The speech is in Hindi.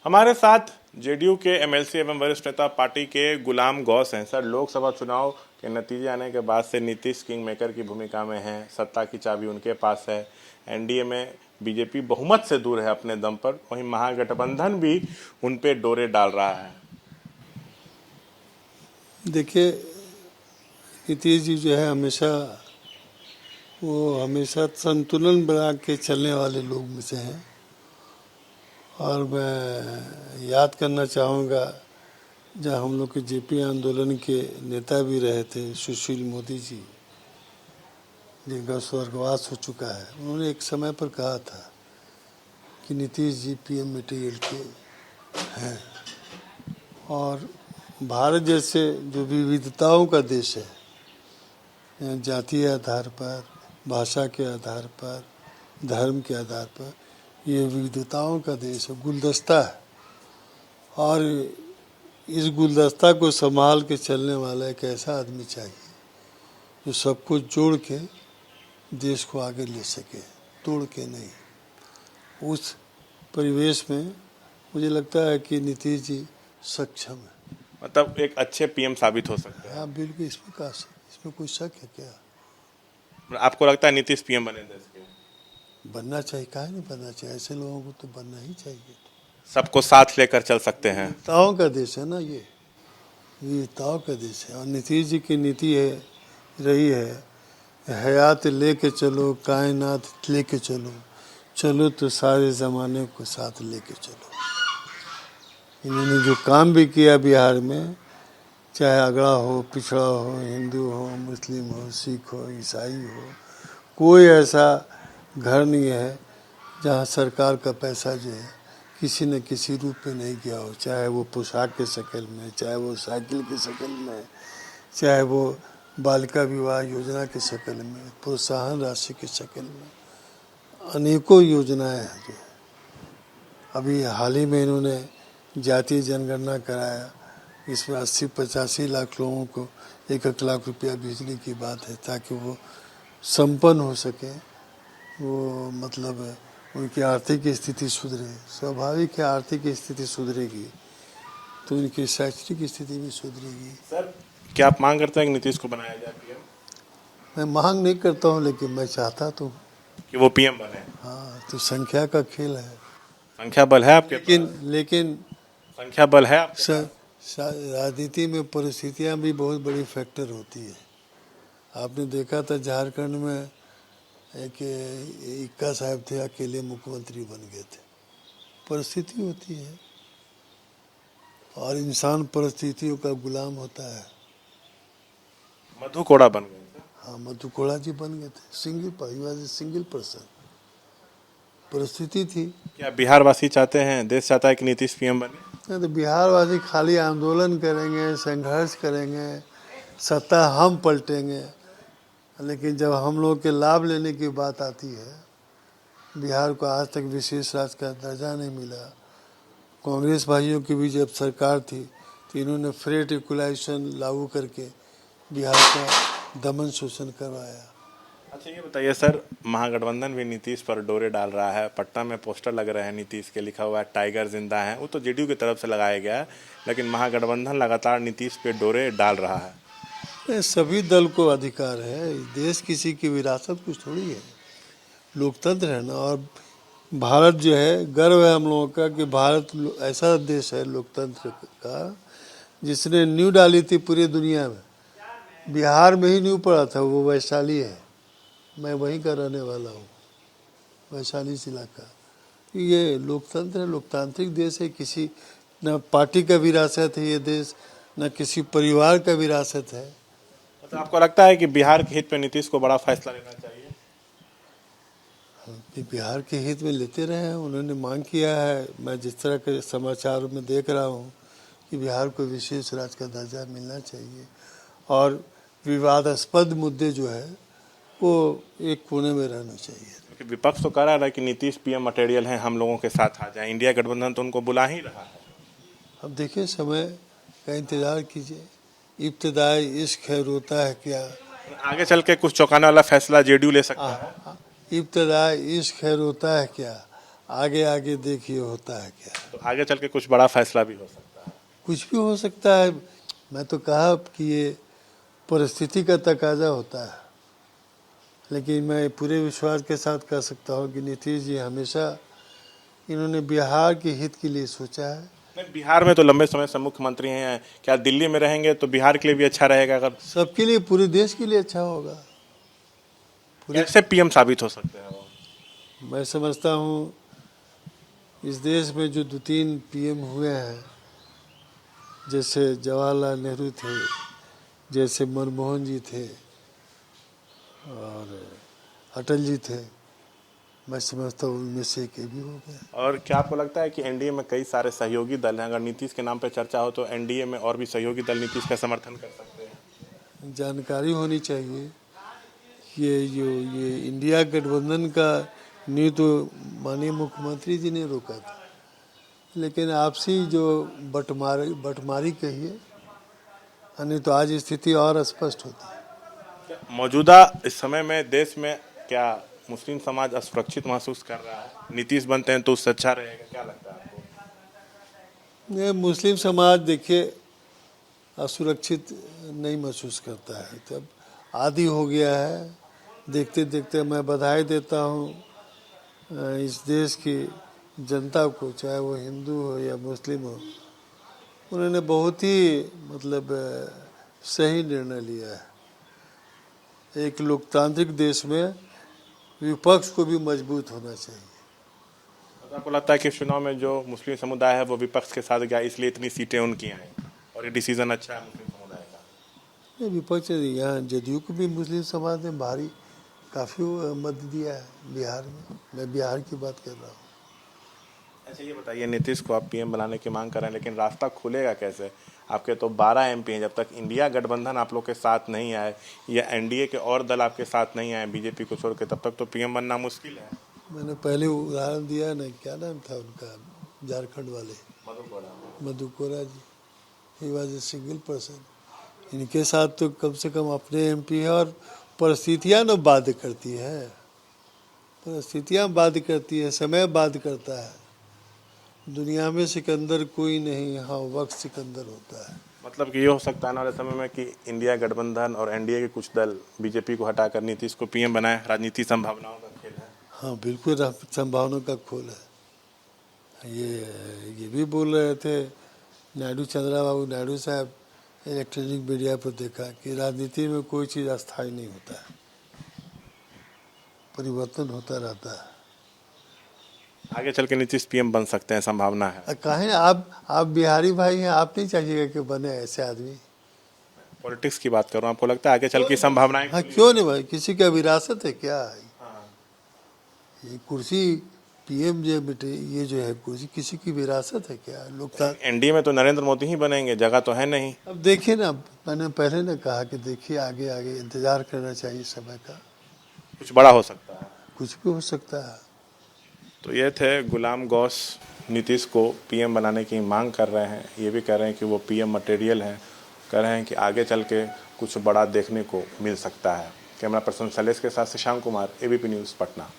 हमारे साथ जेडीयू के एमएलसी एवं वरिष्ठ नेता पार्टी के गुलाम गौस हैं। सर, लोकसभा चुनाव के नतीजे आने के बाद से नीतीश किंग मेकर की भूमिका में हैं, सत्ता की चाबी उनके पास है। एनडीए में बीजेपी बहुमत से दूर है अपने दम पर, वहीं महागठबंधन भी उन पे डोरे डाल रहा है। देखिए, नीतीश जी जो है हमेशा संतुलन बना के चलने वाले लोग में से हैं। और मैं याद करना चाहूँगा, जब हम लोग के जेपी आंदोलन के नेता भी रहे थे सुशील मोदी जी, जिनका स्वर्गवास हो चुका है, उन्होंने एक समय पर कहा था कि नीतीश जी पीएम मटेरियल के हैं। और भारत जैसे जो विविधताओं का देश है, जातीय आधार पर, भाषा के आधार पर, धर्म के आधार पर, ये विविधताओं का देश है, गुलदस्ता है। और इस गुलदस्ता को संभाल के चलने वाला एक ऐसा आदमी चाहिए जो सबको जोड़ के देश को आगे ले सके, तोड़ के नहीं। उस परिवेश में मुझे लगता है कि नीतीश जी सक्षम है। मतलब एक अच्छे पीएम साबित हो सकते हैं। हाँ बिल्कुल, इसमें कोई शक है क्या? आपको लगता है नीतीश पीएम बने देश के? बनना चाहिए, काहे नहीं बनना चाहिए? ऐसे लोगों को तो बनना ही चाहिए। सबको साथ लेकर चल सकते हैं। विविधताओं का देश है ना, ये विविधताओं का देश है। और नीतीश जी की नीति रही है, हयात लेके चलो, कायनात लेके चलो, चलो तो सारे ज़माने को साथ लेके चलो। इन्होंने जो काम भी किया बिहार में, चाहे अगड़ा हो, पिछड़ा हो, हिंदू हो, मुस्लिम हो, सिख हो, ईसाई हो, कोई ऐसा घर नहीं है जहाँ सरकार का पैसा जो है किसी न किसी रूप में नहीं गया हो। चाहे वो पोशाक के शक्ल में, चाहे वो साइकिल की शक्ल में, चाहे वो बालिका विवाह योजना की शक्ल में, प्रोत्साहन राशि की शक्ल में, अनेकों योजनाएं हैं। जो अभी हाल ही में इन्होंने जातीय जनगणना कराया, इसमें 80-85 लाख लोगों को 1-1 लाख रुपया भेजने की बात है, ताकि वो संपन्न हो सके। वो मतलब उनकी आर्थिक स्थिति सुधरे। स्वाभाविक है, आर्थिक स्थिति सुधरेगी तो उनकी शैक्षणिक स्थिति भी सुधरेगी। सर, क्या आप मांग करते हैं कि नीतीश को बनाया जाए पीएम? मैं मांग नहीं करता हूँ, लेकिन मैं चाहता तो कि वो पीएम बने। हाँ, तो संख्या का खेल है। संख्या बल है आपके लेकिन संख्या बल है आपके पास? राजनीति में परिस्थितियाँ भी बहुत बड़ी फैक्टर होती है। आपने देखा था झारखंड में एक इक्का साहब थे, अकेले मुख्यमंत्री बन गए थे। परिस्थिति होती है और इंसान परिस्थितियों का गुलाम होता है। मधु कोड़ा बन गए। हाँ, मधु कोड़ा जी बन गए थे। सिंगल पर्सन, परिस्थिति थी। क्या बिहार वासी चाहते हैं, देश चाहता है कि नीतीश पीएम बने? नहीं तो बिहार वासी खाली आंदोलन करेंगे, संघर्ष करेंगे, सत्ता हम पलटेंगे, लेकिन जब हम लोग के लाभ लेने की बात आती है, बिहार को आज तक विशेष राज्य का दर्जा नहीं मिला। कांग्रेस भाइयों की भी जब सरकार थी तो इन्होंने फ्रेट इक्वलाइजेशन लागू करके बिहार का दमन शोषण करवाया। अच्छा, ये बताइए सर, महागठबंधन भी नीतीश पर डोरे डाल रहा है। पटना में पोस्टर लग रहे हैं नीतीश के, लिखा हुआ है टाइगर जिंदा है। वो तो जेडीयू की तरफ से लगाया गया है, लेकिन महागठबंधन लगातार नीतीश पे डोरे डाल रहा है। सभी दल को अधिकार है, देश किसी की विरासत कुछ थोड़ी है, लोकतंत्र है ना। और भारत जो है, गर्व है हम लोगों का कि भारत ऐसा देश है लोकतंत्र का जिसने नींव डाली थी पूरी दुनिया में। बिहार में ही नींव पड़ा था, वो वैशाली है। मैं वहीं का रहने वाला हूँ, वैशाली जिला का। ये लोकतंत्र है, लोकतांत्रिक देश है। किसी न पार्टी का विरासत है ये देश, न किसी परिवार का विरासत है। तो आपको लगता है कि बिहार के हित पे नीतीश को बड़ा फैसला लेना चाहिए? बिहार के हित में लेते रहे हैं, उन्होंने मांग किया है। मैं जिस तरह के समाचार में देख रहा हूँ कि बिहार को विशेष राज्य का दर्जा मिलना चाहिए, और विवादास्पद मुद्दे जो है वो एक कोने में रहना चाहिए। विपक्ष तो कह रहा है कि नीतीश पीएम मटेरियल हैं, हम लोगों के साथ आ जाए। इंडिया गठबंधन तो उनको बुला ही रहा है। अब देखिए, समय का इंतजार कीजिए। इब्तिदाई इश्क है, रोता है क्या। आगे चल के कुछ चौंकाने वाला फैसला जेडीयू ले सकता है। इब्तिदाई इश्क है, रोता है क्या। आगे आगे देखिए होता है क्या। तो आगे चल के कुछ बड़ा फैसला भी हो सकता है। कुछ भी हो सकता है। मैं तो कहा कि ये परिस्थिति का तकाजा होता है, लेकिन मैं पूरे विश्वास के साथ कह सकता हूँ कि नीतीश जी हमेशा इन्होंने बिहार के हित के लिए सोचा है। नहीं, बिहार में तो लंबे समय से मुख्यमंत्री हैं, क्या दिल्ली में रहेंगे तो बिहार के लिए भी अच्छा रहेगा? अगर सबके लिए, पूरे देश के लिए अच्छा होगा। कैसे पीएम साबित हो सकते हैं वो? मैं समझता हूँ इस देश में जो 2-3 पीएम हुए हैं, जैसे जवाहरलाल नेहरू थे, जैसे मनमोहन जी थे और अटल जी थे, मैं समझता हूँ उनमें से एक भी हो गया। और क्या आपको लगता है कि एनडीए में कई सारे सहयोगी दल हैं, अगर नीतीश के नाम पर चर्चा हो तो एनडीए में और भी सहयोगी दल नीतीश का समर्थन कर सकते हैं? जानकारी होनी चाहिए। ये इंडिया गठबंधन का नींव तो माननीय मुख्यमंत्री जी ने रोका था, लेकिन आपसी जो बटमारी कहिए, नहीं तो आज स्थिति और स्पष्ट होती है। मौजूदा इस समय में देश में क्या मुस्लिम समाज असुरक्षित महसूस कर रहा है? नीतीश बनते हैं तो उससे अच्छा रहेगा, क्या लगता है आपको? ये मुस्लिम समाज देखिए असुरक्षित नहीं महसूस करता है, तब आदी हो गया है। देखते देखते मैं बधाई देता हूँ इस देश की जनता को, चाहे वो हिंदू हो या मुस्लिम हो। उन्होंने बहुत ही मतलब सही निर्णय लिया है। एक लोकतांत्रिक देश में विपक्ष को भी मजबूत होना चाहिए। तो आपको लगता है कि चुनाव में जो मुस्लिम समुदाय है वो विपक्ष के साथ गया, इसलिए इतनी सीटें उनकी आई और ये डिसीजन अच्छा है मुस्लिम समुदाय का? ये विपक्ष यहाँ जदयू को भी मुस्लिम समाज ने भारी काफ़ी मत दिया है बिहार में। मैं बिहार की बात कर रहा हूँ। अच्छा, ये बताइए, नीतीश को आप पीएम बनाने की मांग कर रहे हैं, लेकिन रास्ता खुलेगा कैसे? आपके तो 12 एमपी हैं, जब तक इंडिया गठबंधन आप लोग के साथ नहीं आए या एनडीए के और दल आपके साथ नहीं आए बीजेपी को छोड़ के, तब तक तो पीएम बनना मुश्किल है। मैंने पहले उदाहरण दिया ना, क्या नाम था उनका, झारखंड वाले Madhu Koda ji, he was a single person. इनके साथ तो कम से कम अपने एमपी है, और परिस्थितियाँ न बाध्य करती है, परिस्थितियाँ बाध्य करती है, समय बाध्य करता है। दुनिया में सिकंदर कोई नहीं, हाँ वक्त सिकंदर होता है। मतलब कि ये हो सकता है आने वाले समय में कि इंडिया गठबंधन और एनडीए के कुछ दल बीजेपी को हटाकर नीतीश को पीएम बनाए, राजनीति संभावनाओं का खेल है। हाँ बिल्कुल संभावना का खोल है। ये भी बोल रहे थे नायडू, चंद्रबाबू नायडू साहब, इलेक्ट्रॉनिक मीडिया पर देखा कि राजनीति में कोई चीज़ अस्थायी नहीं होता है, परिवर्तन होता रहता है। आगे चल के नीतीश पीएम बन सकते हैं, संभावना है। कहें आप बिहारी भाई हैं, आप नहीं चाहिएगा कि बने ऐसे आदमी? पॉलिटिक्स की बात कर रहा हूँ, आपको लगता है आगे चल की संभावनाएं? हाँ क्यों नहीं भाई, किसी का विरासत है क्या? हाँ। ये कुर्सी पीएम जो बेटे, ये जो है कुर्सी किसी की विरासत है क्या? लोकतांत्रिक एनडीए में तो नरेंद्र मोदी ही बनेंगे, जगह तो है नहीं। अब देखिए ना, मैंने पहले ने कहा कि देखिए आगे आगे इंतजार करना चाहिए समय का, कुछ बड़ा हो सकता है। कुछ भी हो सकता है। तो ये थे गुलाम गौस, नीतीश को पीएम बनाने की मांग कर रहे हैं। ये भी कह रहे हैं कि वो पीएम मटेरियल हैं, कह रहे हैं कि आगे चल के कुछ बड़ा देखने को मिल सकता है। कैमरा पर्सन शैलेश के साथ शशांक कुमार, एबीपी न्यूज़ पटना।